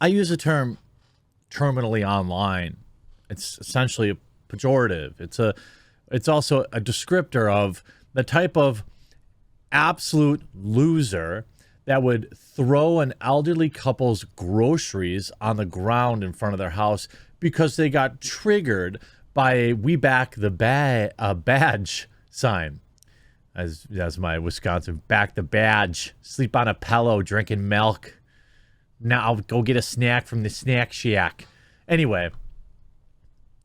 I use the term terminally online. It's essentially a pejorative. It's also a descriptor of the type of absolute loser that would throw an elderly couple's groceries on the ground in front of their house because they got triggered by a "We Back the Badge" sign. As my Wisconsin, back the badge, sleep on a pillow, drinking milk. Now I'll go get a snack from the snack shack. Anyway,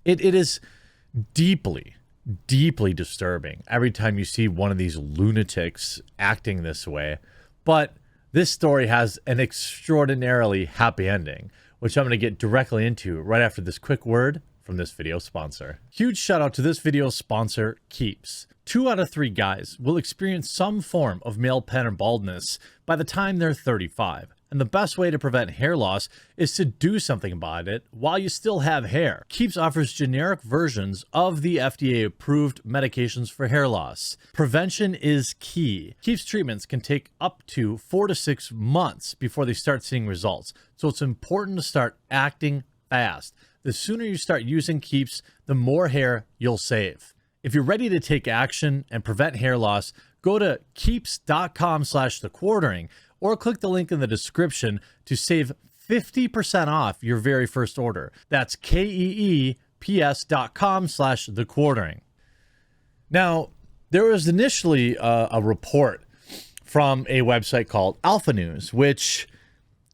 it is deeply, deeply disturbing every time you see one of these lunatics acting this way. But this story has an extraordinarily happy ending, which I'm going to get directly into right after this quick word from this video sponsor. Huge shout out to this video sponsor, Keeps. 2 out of 3 guys will experience some form of male pattern baldness by the time they're 35. And the best way to prevent hair loss is to do something about it while you still have hair. Keeps offers generic versions of the FDA-approved medications for hair loss. Prevention is key. Keeps treatments can take up to 4 to 6 months before they start seeing results. So it's important to start acting fast. The sooner you start using Keeps, the more hair you'll save. If you're ready to take action and prevent hair loss, go to keeps.com/thequartering or click the link in the description to save 50% off your very first order. That's keeps.com/thequartering. Now, there was initially a report from a website called Alpha News, which,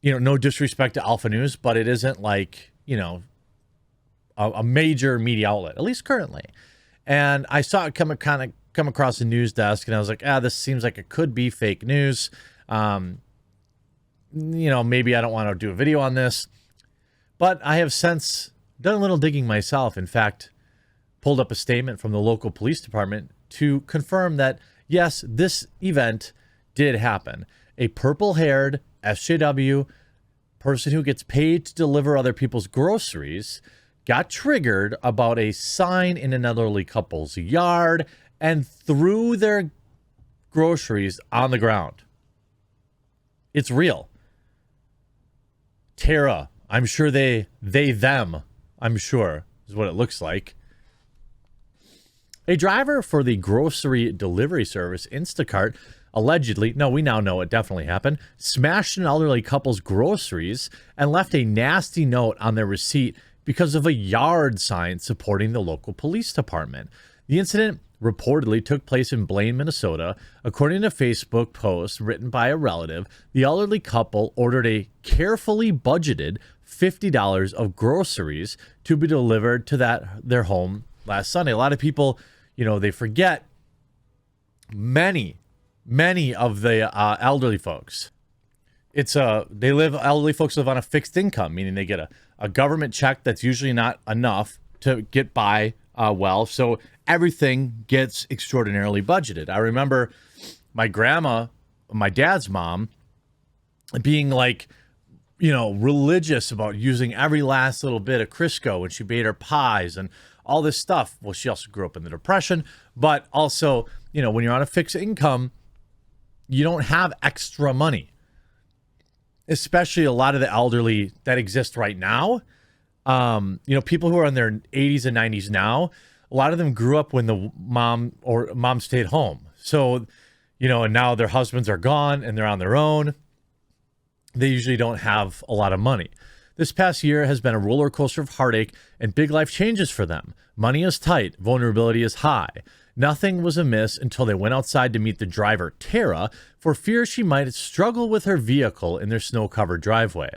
no disrespect to Alpha News, but it isn't like, a major media outlet, at least currently. And I saw it come across the news desk, and I was like, this seems like it could be fake news. Maybe I don't want to do a video on this. But I have since done a little digging myself. In fact, pulled up a statement from the local police department to confirm that, yes, this event did happen. A purple-haired SJW person who gets paid to deliver other people's groceries got triggered about a sign in an elderly couple's yard and threw their groceries on the ground. It's real. Tara, I'm sure them, I'm sure, is what it looks like. A driver for the grocery delivery service Instacart allegedly, no, we now know it definitely happened, smashed an elderly couple's groceries and left a nasty note on their receipt because of a yard sign supporting the local police department. The incident reportedly took place in Blaine, Minnesota. According to a Facebook post written by a relative, the elderly couple ordered a carefully budgeted $50 of groceries to be delivered to their home last Sunday. A lot of people, they forget many of the elderly folks. Elderly folks live on a fixed income, meaning they get a government check that's usually not enough to get by well. So everything gets extraordinarily budgeted. I remember my grandma, my dad's mom, being religious about using every last little bit of Crisco when she made her pies and all this stuff. Well, she also grew up in the Depression, but also, when you're on a fixed income, you don't have extra money. Especially a lot of the elderly that exist right now. People who are in their 80s and 90s now, a lot of them grew up when the mom stayed home. So, and now their husbands are gone and they're on their own. They usually don't have a lot of money. This past year has been a roller coaster of heartache and big life changes for them. Money is tight, vulnerability is high. Nothing was amiss until they went outside to meet the driver, Tara, for fear she might struggle with her vehicle in their snow-covered driveway.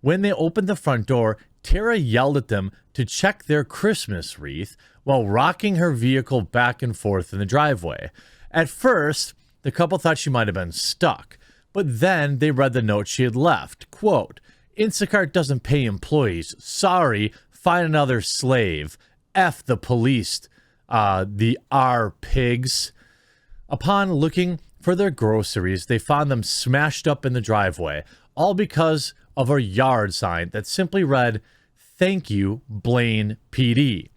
When they opened the front door, Tara yelled at them to check their Christmas wreath while rocking her vehicle back and forth in the driveway. At first, the couple thought she might have been stuck, but then they read the note she had left. Quote, "Instacart doesn't pay employees. Sorry, find another slave. F the police. The R pigs." Upon looking for their groceries, they found them smashed up in the driveway, all because of a yard sign that simply read, "Thank you, Blaine PD."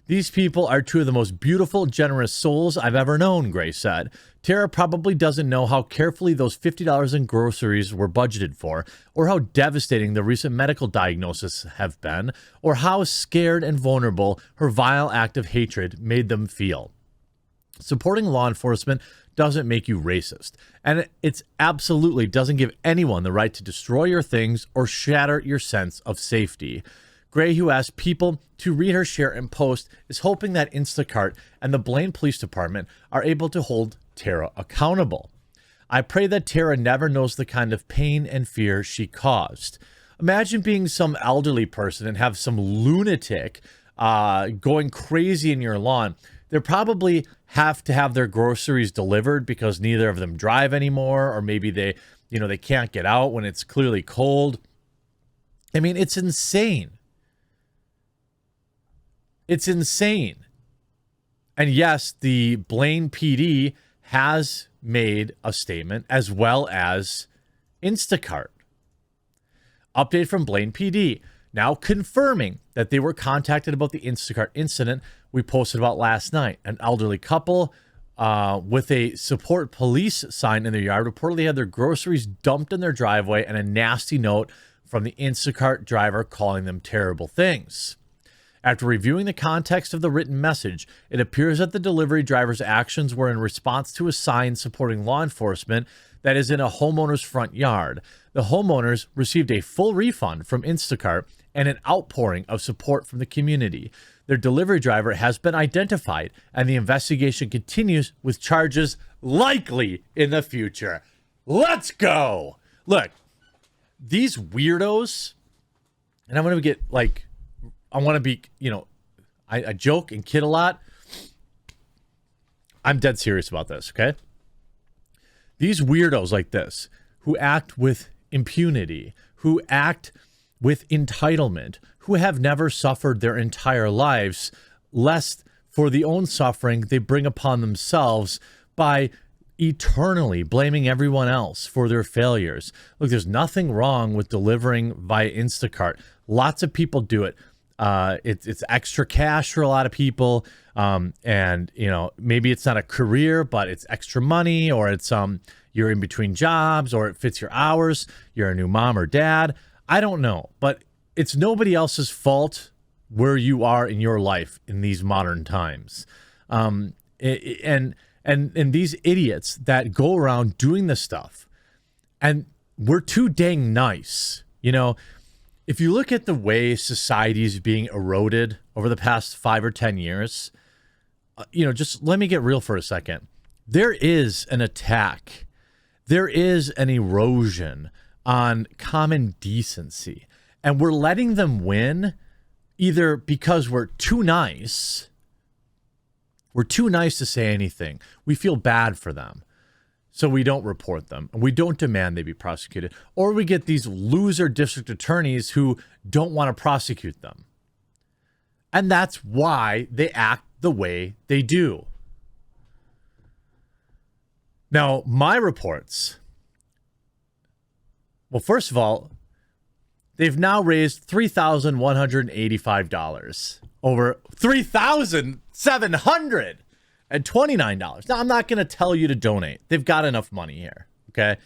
These people are two of the most beautiful, generous souls I've ever known, Gray said. Tara probably doesn't know how carefully those $50 in groceries were budgeted for, or how devastating the recent medical diagnoses have been, or how scared and vulnerable her vile act of hatred made them feel. Supporting law enforcement doesn't make you racist, and it absolutely doesn't give anyone the right to destroy your things or shatter your sense of safety. Gray, who asked people to read her share and post, is hoping that Instacart and the Blaine Police Department are able to hold Tara accountable. I pray that Tara never knows the kind of pain and fear she caused. Imagine being some elderly person and have some lunatic going crazy in your lawn. They probably have to have their groceries delivered because neither of them drive anymore, or maybe they can't get out when it's clearly cold. I mean, it's insane. It's insane. And yes, the Blaine PD has made a statement, as well as Instacart. Update from Blaine PD, now confirming that they were contacted about the Instacart incident we posted about last night. An elderly couple with a support police sign in their yard reportedly had their groceries dumped in their driveway and a nasty note from the Instacart driver calling them terrible things. After reviewing the context of the written message, it appears that the delivery driver's actions were in response to a sign supporting law enforcement that is in a homeowner's front yard. The homeowners received a full refund from Instacart and an outpouring of support from the community. Their delivery driver has been identified, and the investigation continues with charges likely in the future. Let's go! Look, these weirdos, and I'm going to get I want to be, I joke and kid a lot. I'm dead serious about this, okay? These weirdos like this, who act with impunity, who act with entitlement, who have never suffered their entire lives, lest for the own suffering they bring upon themselves by eternally blaming everyone else for their failures. Look, there's nothing wrong with delivering via Instacart. Lots of people do it. It's extra cash for a lot of people. And maybe it's not a career, but it's extra money, or it's, you're in between jobs, or it fits your hours. You're a new mom or dad. I don't know, but it's nobody else's fault where you are in your life in these modern times. And these idiots that go around doing this stuff, and we're too dang nice, If you look at the way society is being eroded over the past 5 or 10 years, just let me get real for a second. There is an attack. There is an erosion on common decency. And we're letting them win either because we're too nice. We're too nice to say anything. We feel bad for them, so we don't report them, and we don't demand they be prosecuted. Or we get these loser district attorneys who don't want to prosecute them. And that's why they act the way they do. Now, my reports, well, first of all, they've now raised $3,185. Over $3,729. Now, I'm not going to tell you to donate. They've got enough money here, okay?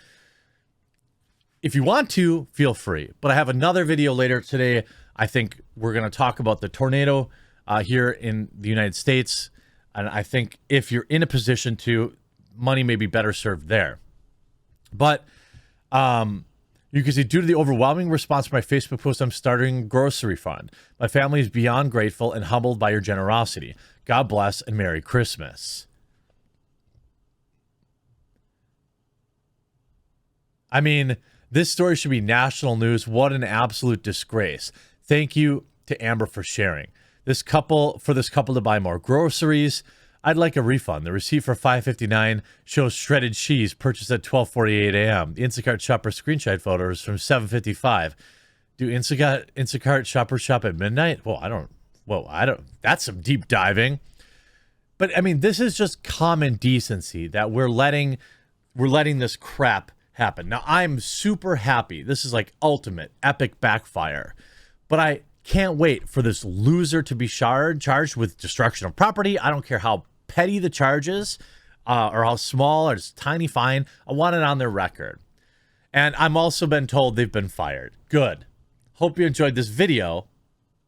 If you want to, feel free. But I have another video later today. I think we're going to talk about the tornado here in the United States. And I think if you're in a position to, money may be better served there. But you can see, due to the overwhelming response to my Facebook post, I'm starting a grocery fund. My family is beyond grateful and humbled by your generosity. God bless and Merry Christmas. I mean, this story should be national news. What an absolute disgrace. Thank you to Amber for sharing. This couple to buy more groceries. I'd like a refund. The receipt for $5.59 shows shredded cheese purchased at 12:48 a.m. The Instacart shopper screenshot photos from 7:55. Do Instacart shoppers shop at midnight? I don't. That's some deep diving. But I mean, this is just common decency that we're letting this crap happen. Now, I'm super happy. This is like ultimate epic backfire. But I can't wait for this loser to be charged with destruction of property. I don't care how petty the charge is or how small or just tiny fine. I want it on their record. And I'm also been told they've been fired. Good. Hope you enjoyed this video.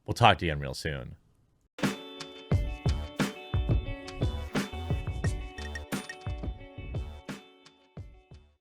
We'll talk to you again real soon.